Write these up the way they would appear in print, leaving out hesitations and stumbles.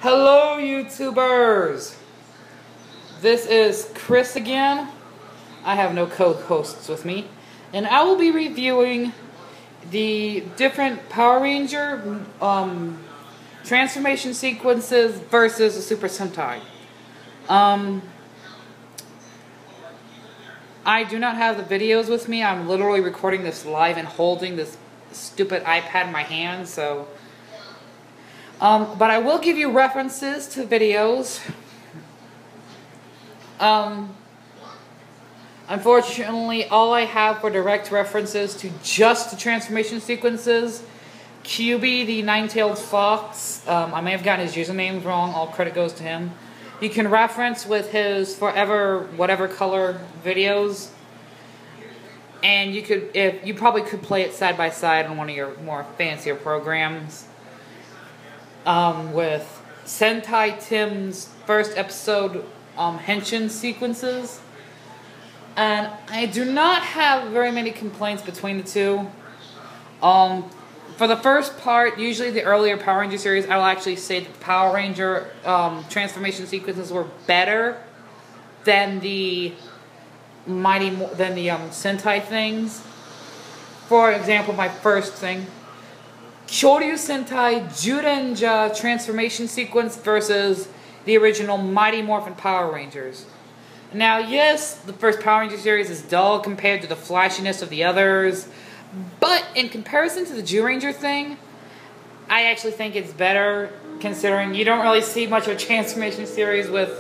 Hello YouTubers! This is Chris again. I have no co-hosts with me. And I will be reviewing the different Power Ranger transformation sequences versus the Super Sentai. I do not have the videos with me. I'm literally recording this live and holding this stupid iPad in my hand, so... but I will give you references to videos. Unfortunately, all I have for direct references to just the transformation sequences, QB, the nine-tailed fox, I may have gotten his username wrong, all credit goes to him. You can reference with his forever whatever color videos, and you probably could play it side by side on one of your more fancier programs. With Sentai Tim's first episode henshin sequences, and I do not have very many complaints between the two. For the first part, usually the earlier Power Ranger series, I will actually say that the Power Ranger transformation sequences were better than the Sentai things. For example, my first thing, Kyoryu Sentai Jurenja transformation sequence versus the original Mighty Morphin Power Rangers. Now, yes, the first Power Ranger series is dull compared to the flashiness of the others, but in comparison to the Zyuranger thing, I actually think it's better, considering you don't really see much of a transformation series with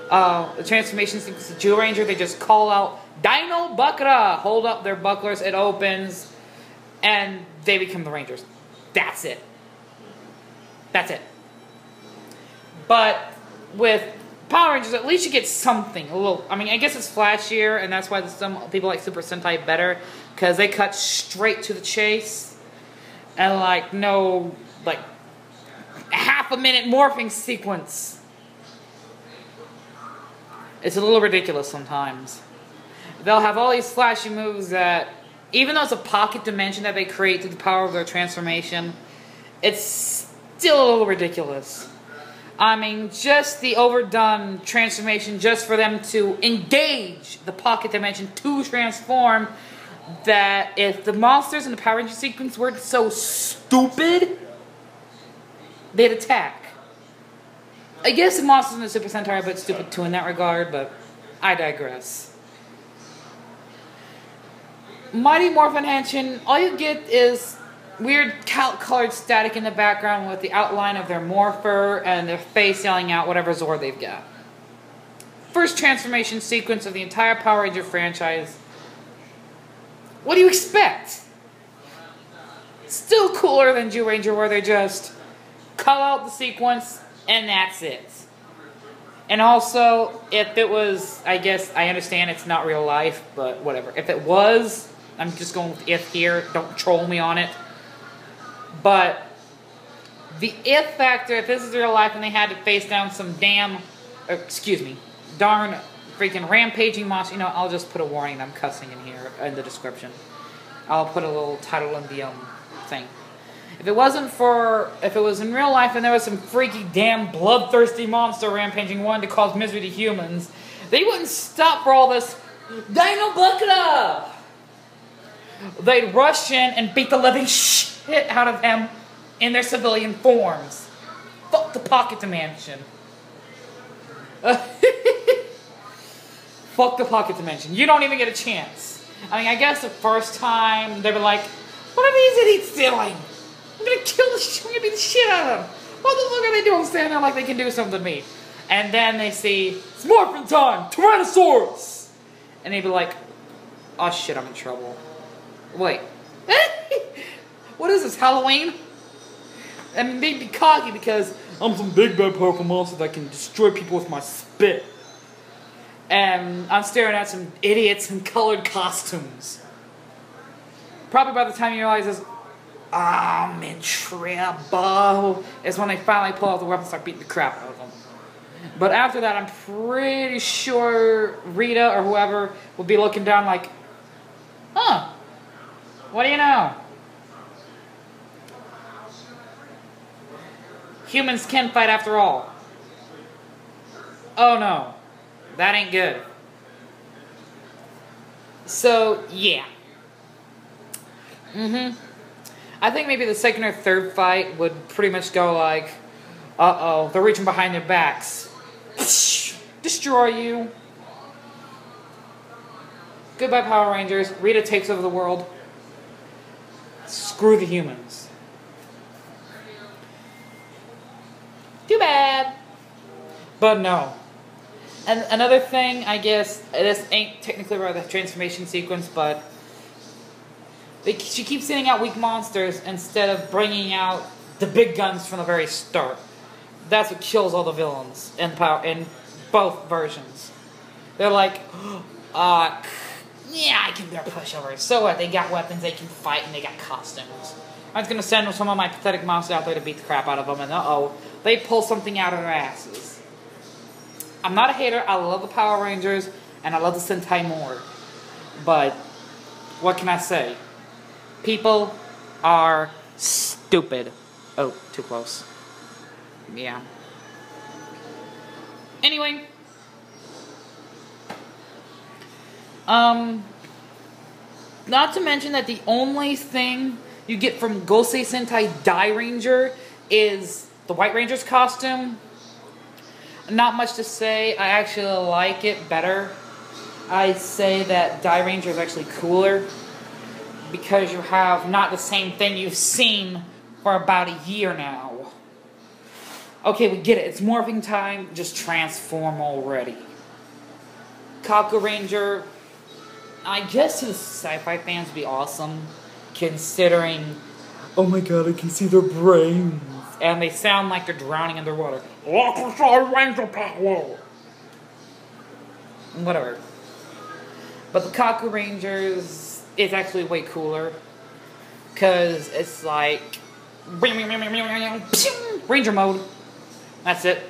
the transformation sequence of Zyuranger. They just call out Dino Bakura, hold up their bucklers, it opens, and they become the Rangers. That's it. That's it. But with Power Rangers, at least you get something. A little. I mean, I guess it's flashier, and that's why some people like Super Sentai better, because they cut straight to the chase, and no half-a-minute morphing sequence. It's a little ridiculous sometimes. They'll have all these flashy moves that, even though it's a pocket dimension that they create through the power of their transformation, it's still a little ridiculous. I mean, just the overdone transformation just for them to engage the pocket dimension to transform, that if the monsters in the Power Ranger sequence were so stupid, they'd attack. I guess the monsters in the Super Sentai are a bit stupid too in that regard, but I digress. Mighty Morphin Henshin, all you get is weird colored static in the background with the outline of their morpher and their face yelling out whatever Zord they've got. First transformation sequence of the entire Power Ranger franchise. What do you expect? Still cooler than Zyuranger, where they just call out the sequence and that's it. And also, if it was, I guess, I understand it's not real life, but whatever. If it was, I'm just going with if here, don't troll me on it. But the if factor, if this is real life and they had to face down some darn freaking rampaging monster, I'll just put a warning, I'm cussing in here in the description. I'll put a little title in the thing. If it was in real life and there was some freaky damn bloodthirsty monster rampaging one to cause misery to humans, they wouldn't stop for all this Dino Bakura! They'd rush in and beat the living shit out of them in their civilian forms. Fuck the pocket dimension. Fuck the pocket dimension. You don't even get a chance. I mean, I guess the first time they were like, what are these idiots doing? I'm gonna kill the shit, I'm gonna beat the shit out of them. What the fuck are they doing standing there like they can do something to me? And then they see, it's morphin' time, Tyrannosaurus! And they'd be like, oh shit, I'm in trouble. Wait. What is this, Halloween? I mean, they'd be cocky because I'm some big bad powerful monster that can destroy people with my spit. And I'm staring at some idiots in colored costumes. Probably by the time you realize this, I'm in trouble, is when they finally pull out the weapon and start beating the crap out of them. But after that, I'm pretty sure Rita or whoever will be looking down like, huh, what do you know? Humans can fight after all. Oh no, that ain't good. So, yeah. I think maybe the second or third fight would pretty much go like, uh-oh, they're reaching behind their backs. Destroy you. Goodbye, Power Rangers. Rita takes over the world. Screw the humans. Too bad. But no. And another thing, I guess, this ain't technically about the transformation sequence, but she keeps sending out weak monsters instead of bringing out the big guns from the very start. That's what kills all the villains in both versions. They're like, yeah, I can bear pushovers. So what? They got weapons, they can fight, and they got costumes. I was gonna send some of my pathetic monsters out there to beat the crap out of them, and they pull something out of their asses. I'm not a hater. I love the Power Rangers, and I love the Sentai more. But what can I say? People are stupid. Oh, too close. Yeah. Anyway. Not to mention that the only thing you get from Gosei Sentai Dai Ranger is the White Ranger's costume. Not much to say. I actually like it better. I say that Dai Ranger is actually cooler because you have not the same thing you've seen for about a year now. Okay, we get it. It's morphing time. Just transform already. Kaku Ranger, I guess to the sci-fi fans would be awesome, considering, oh my god, I can see their brains. And they sound like they're drowning underwater. Whatever. But the Kaku Rangers is actually way cooler. Because it's like Ranger mode. That's it.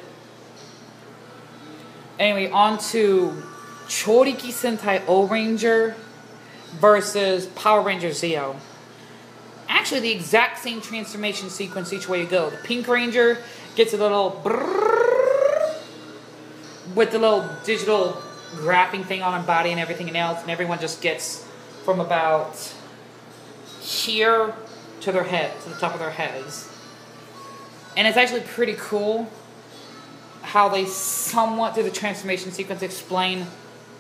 Anyway, on to Choriki Sentai O-Ranger versus Power Ranger Zeo. Actually, the exact same transformation sequence each way you go. The Pink Ranger gets a little brrrr with the little digital graphing thing on her body and everything else, and everyone just gets from about here to their head, to the top of their heads. And it's actually pretty cool how they somewhat, through the transformation sequence, explain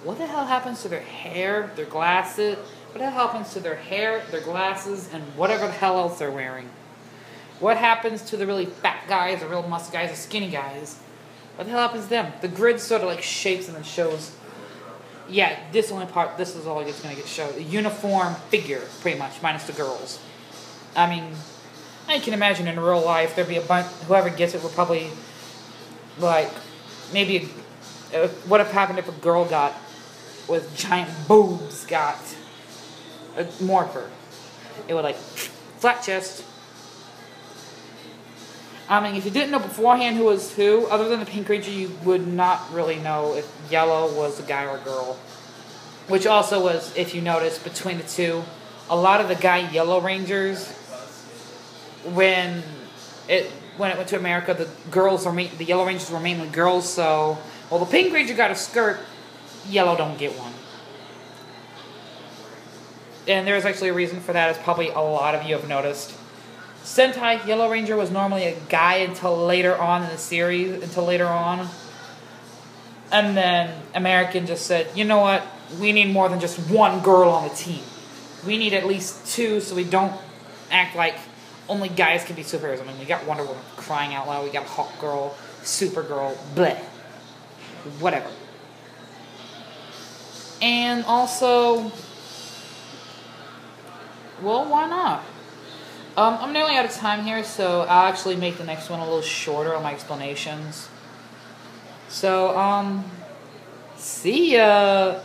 what the hell happens to their hair, their glasses, what the hell happens to their hair, their glasses, and whatever the hell else they're wearing. What happens to the really fat guys, the real muscle guys, the skinny guys? What the hell happens to them? The grid sort of like shapes and then shows. Yeah, this is all it's going to get shown. A uniform figure, pretty much, minus the girls. I mean, I can imagine in real life there'd be a bunch, whoever gets it will probably, like, maybe, what if happened if a girl with giant boobs got a morpher? It would, like, flat chest. I mean, if you didn't know beforehand who was who, other than the Pink Ranger, you would not really know if Yellow was a guy or a girl. Which also was, if you notice, between the two, a lot of the guy Yellow Rangers, when it went to America, the Yellow Rangers were mainly girls, so, well, the Pink Ranger got a skirt, Yellow don't get one. And there's actually a reason for that, as probably a lot of you have noticed. Sentai Yellow Ranger was normally a guy until later on in the series, and then American just said, you know what, we need more than just one girl on the team. We need at least two so we don't act like only guys can be superheroes. I mean, we got Wonder Woman, crying out loud, we got Hawk Girl, Supergirl, bleh. Whatever. And also, well, why not? I'm nearly out of time here, so I'll actually make the next one a little shorter on my explanations. So, see ya!